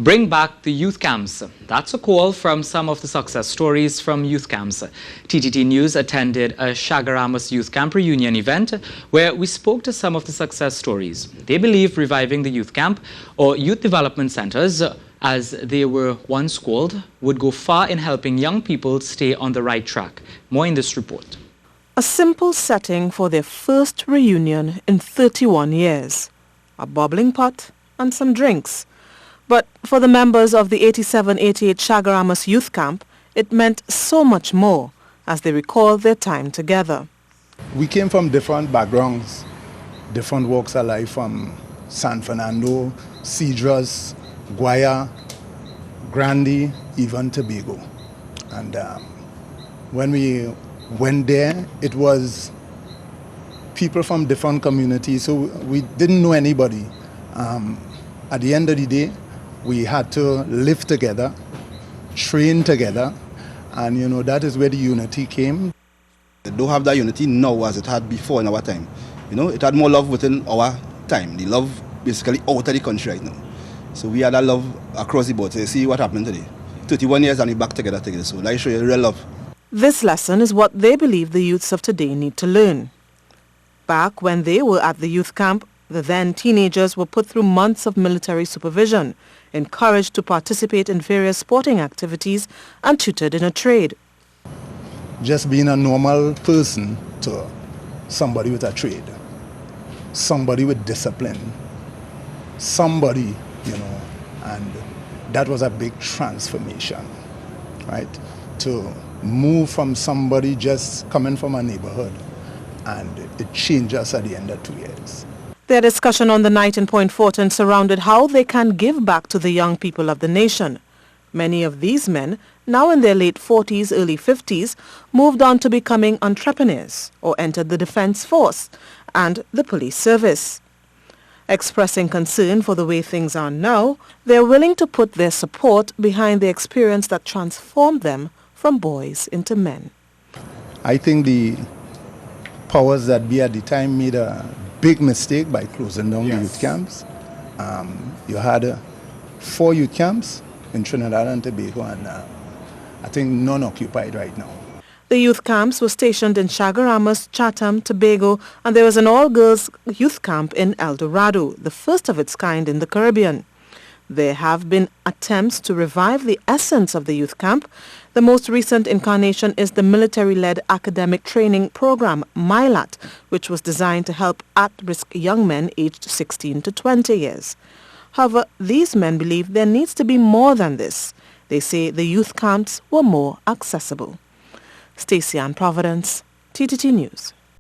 Bring back the youth camps. That's a call from some of the success stories from youth camps. TTT News attended a Chaguaramas Youth Camp reunion event where we spoke to some of the success stories. They believe reviving the youth camp or youth development centers, as they were once called, would go far in helping young people stay on the right track. More in this report. A simple setting for their first reunion in 31 years. A bubbling pot and some drinks. But for the members of the 87-88 Chaguaramas Youth Camp, it meant so much more as they recall their time together. We came from different backgrounds, different walks of life, from San Fernando, Cedras, Guaya, Grande, even Tobago. And when we went there, it was people from different communities, so we didn't know anybody. At the end of the day, we had to live together, train together, and that is where the unity came. They don't have that unity now as it had before in our time. It had more love within our time. The love basically out of the country right now. So we had that love across the board. So you see what happened today. 31 years and we're back together. So let's show you real love. This lesson is what they believe the youths of today need to learn. Back when they were at the youth camp, the then teenagers were put through months of military supervision, encouraged to participate in various sporting activities, and tutored in a trade. Just being a normal person to somebody with a trade, somebody with discipline, somebody, and that was a big transformation, right? To move from somebody just coming from a neighborhood, and it changed us at the end of 2 years. Their discussion on the night in Point Fortin surrounded how they can give back to the young people of the nation. Many of these men, now in their late 40s, early 50s, moved on to becoming entrepreneurs or entered the defense force and the police service. Expressing concern for the way things are now, they are willing to put their support behind the experience that transformed them from boys into men. I think the powers that be at the time made a big mistake by closing down the youth camps. You had 4 youth camps in Trinidad and Tobago, and I think none occupied right now. The youth camps were stationed in Chaguaramas, Chatham, Tobago, and there was an all-girls youth camp in El Dorado, the first of its kind in the Caribbean. There have been attempts to revive the essence of the youth camp. The most recent incarnation is the military-led academic training program, MILAT, which was designed to help at-risk young men aged 16 to 20 years. However, these men believe there needs to be more than this. They say the youth camps were more accessible. Stacey Ann Providence, TTT News.